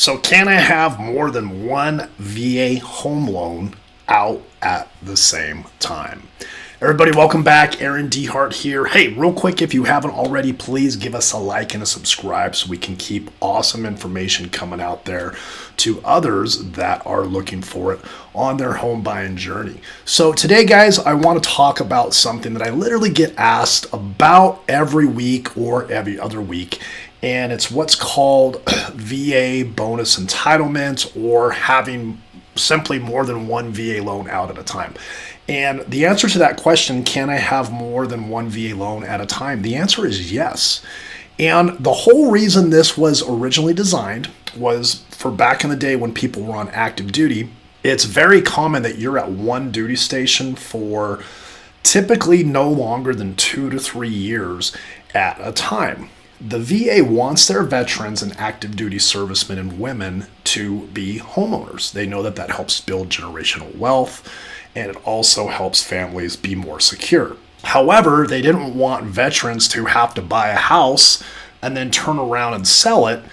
So can I have more than one VA home loan out at the same time? Everybody, welcome back. Aaron D. Hart here. Hey, real quick, if you haven't already, please give us a like and a subscribe so we can keep awesome information coming out there to others that are looking for it on their home buying journey. So today, guys, I want to talk about something that I literally get asked about every week or every other week. And it's what's called VA bonus entitlement, or having simply more than one VA loan out at a time. And the answer to that question, can I have more than one VA loan at a time? The answer is yes. And the whole reason this was originally designed was for back in the day when people were on active duty. It's very common that you're at one duty station for typically no longer than 2 to 3 years at a time. The VA wants their veterans and active duty servicemen and women to be homeowners. They know that that helps build generational wealth, and it also helps families be more secure. However, they didn't want veterans to have to buy a house and then turn around and sell it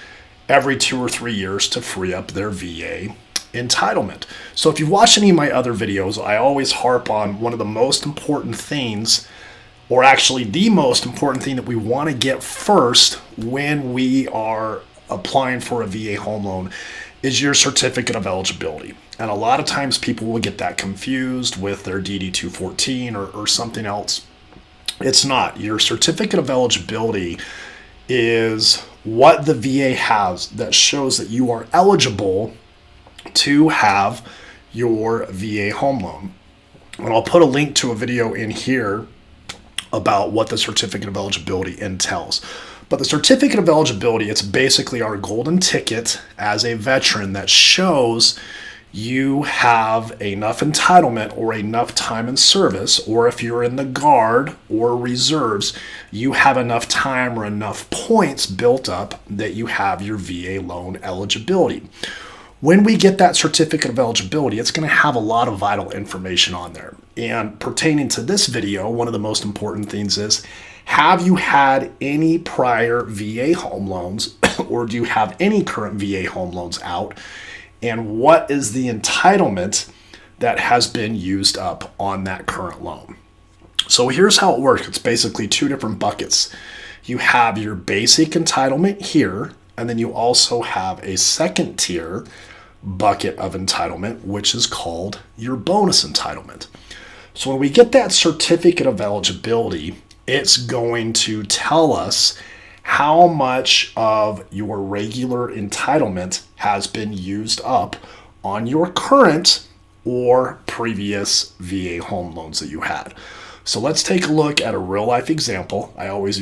every 2 or 3 years to free up their VA entitlement. So if you've watched any of my other videos, I always harp on one of the most important things, or actually the most important thing that we want to get first when we are applying for a VA home loan is your certificate of eligibility. And a lot of times people will get that confused with their DD-214 or something else. It's not. Your certificate of eligibility is what the VA has that shows that you are eligible to have your VA home loan. And I'll put a link to a video in here about what the certificate of eligibility entails. But the certificate of eligibility, it's basically our golden ticket as a veteran that shows you have enough entitlement or enough time in service, or if you're in the Guard or reserves, you have enough time or enough points built up that you have your VA loan eligibility. When we get that certificate of eligibility, it's going to have a lot of vital information on there. And pertaining to this video, one of the most important things is, have you had any prior VA home loans, or do you have any current VA home loans out? And what is the entitlement that has been used up on that current loan? So here's how it works. It's basically two different buckets. You have your basic entitlement here, and then you also have a second tier bucket of entitlement, which is called your bonus entitlement. So when we get that certificate of eligibility, it's going to tell us how much of your regular entitlement has been used up on your current or previous VA home loans that you had. So let's take a look at a real life example. I always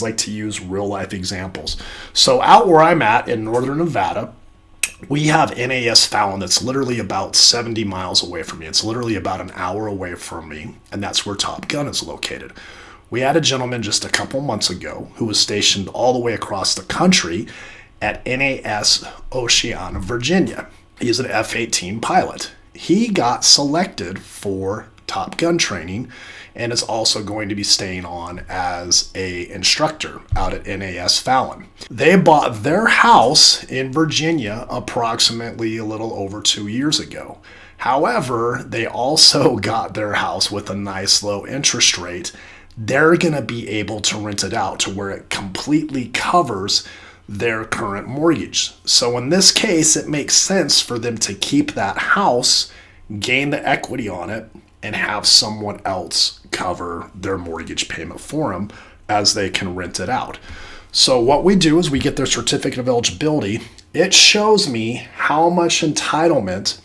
like to use real life examples. So out where I'm at in northern Nevada, we have NAS Fallon that's literally about 70 miles away from me. It's literally about an hour away from me, and that's where Top Gun is located. We had a gentleman just a couple months ago who was stationed all the way across the country at NAS Oceana, Virginia. He's an F-18 pilot. He got selected for Top Gun training and is also going to be staying on as an instructor out at NAS Fallon. They bought their house in Virginia approximately a little over 2 years ago. However, they also got their house with a nice low interest rate. They're going to be able to rent it out to where it completely covers their current mortgage. So in this case, it makes sense for them to keep that house, gain the equity on it, and have someone else cover their mortgage payment for them as they can rent it out. So what we do is we get their certificate of eligibility. It shows me how much entitlement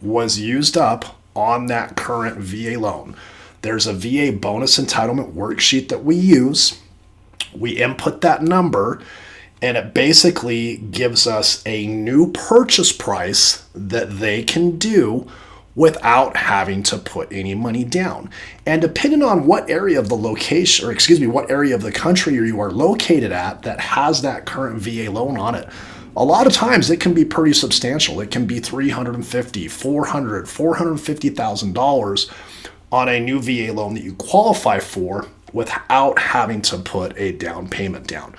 was used up on that current VA loan. There's a VA bonus entitlement worksheet that we use. We input that number, and it basically gives us a new purchase price that they can do without having to put any money down. And depending on what area of the location, what area of the country you are located at that has that current VA loan on it, a lot of times it can be pretty substantial. It can be $350,000, $400,000, $450,000 on a new VA loan that you qualify for without having to put a down payment down.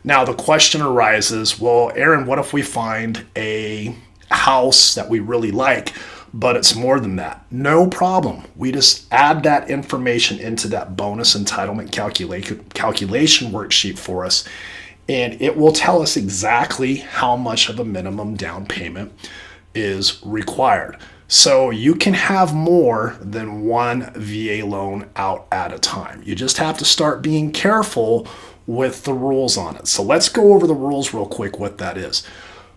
Now, the question arises, well, Aaron, what if we find a house that we really like, but it's more than that? No problem. We just add that information into that bonus entitlement calculation worksheet for us, and it will tell us exactly how much of a minimum down payment is required. So you can have more than one VA loan out at a time. You just have to start being careful with the rules on it. So let's go over the rules real quick, what that is.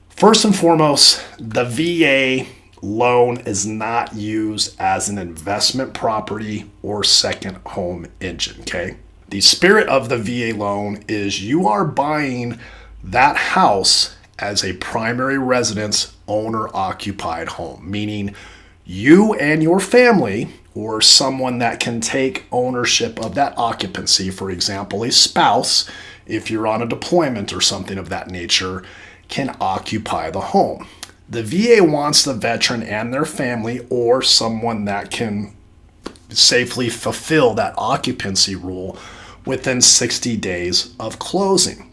First and foremost, the VA loan is not used as an investment property or second home engine, okay? The spirit of the VA loan is you are buying that house as a primary residence owner-occupied home, meaning you and your family or someone that can take ownership of that occupancy, for example, a spouse, if you're on a deployment or something of that nature, can occupy the home. The VA wants the veteran and their family or someone that can safely fulfill that occupancy rule within 60 days of closing.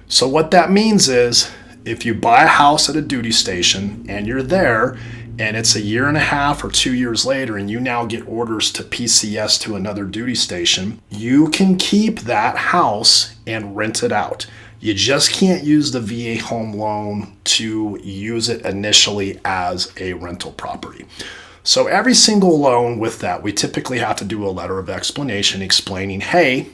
So what that means is if you buy a house at a duty station and you're there and it's a year and a half or 2 years later and you now get orders to PCS to another duty station, you can keep that house and rent it out. You just can't use the VA home loan to use it initially as a rental property. So every single loan with that, we typically have to do a letter of explanation explaining, hey,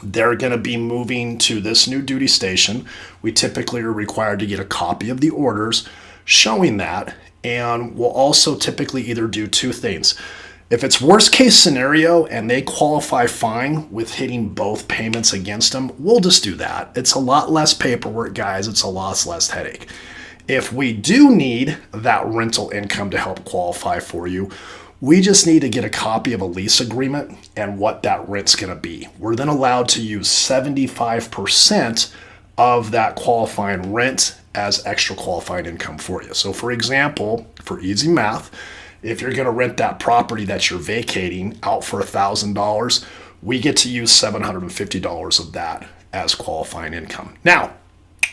they're going to be moving to this new duty station. We typically are required to get a copy of the orders showing that. And we'll also typically either do two things. If it's worst case scenario and they qualify fine with hitting both payments against them, we'll just do that. It's a lot less paperwork, guys. It's a lot less headache. If we do need that rental income to help qualify for you, we just need to get a copy of a lease agreement and what that rent's going to be. We're then allowed to use 75% of that qualifying rent as extra qualified income for you. So for example, for easy math, if you're going to rent that property that you're vacating out for $1,000, we get to use $750 of that as qualifying income. Now,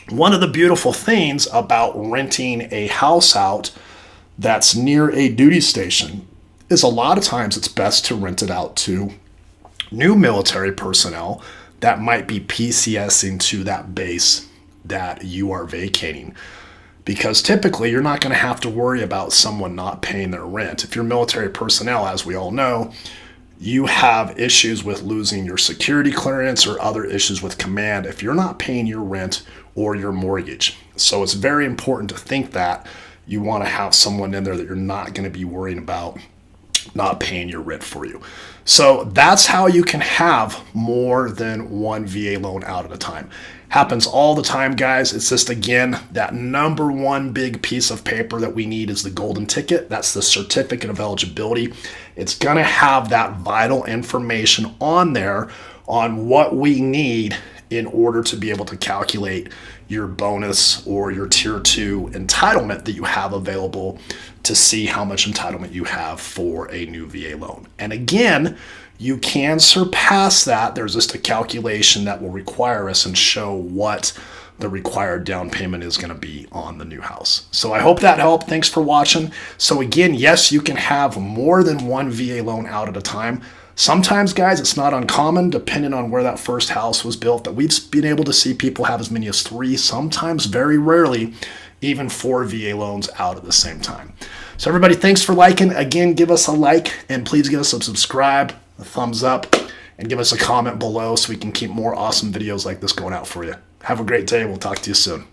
one of the beautiful things about renting a house out that's near a duty station is a lot of times it's best to rent it out to new military personnel that might be PCSing to that base that you are vacating. Because typically you're not going to have to worry about someone not paying their rent. If you're military personnel, as we all know, you have issues with losing your security clearance or other issues with command if you're not paying your rent or your mortgage. So it's very important to think that you want to have someone in there that you're not going to be worrying about not paying your rent for you. So that's how you can have more than one VA loan out at a time. Happens all the time, guys. It's just, again, that number one big piece of paper that we need is the golden ticket. That's the Certificate of Eligibility. It's going to have that vital information on there on what we need in order to be able to calculate your bonus or your tier 2 entitlement that you have available to see how much entitlement you have for a new VA loan. And again, you can surpass that. There's just a calculation that will require us and show what the required down payment is going to be on the new house. So I hope that helped. Thanks for watching. So again, yes, you can have more than one VA loan out at a time. Sometimes, guys, it's not uncommon, depending on where that first house was built, that we've been able to see people have as many as 3, sometimes very rarely, even 4 VA loans out at the same time. So everybody, thanks for liking. Again, give us a like, and please give us a subscribe, a thumbs up, and give us a comment below so we can keep more awesome videos like this going out for you. Have a great day. We'll talk to you soon.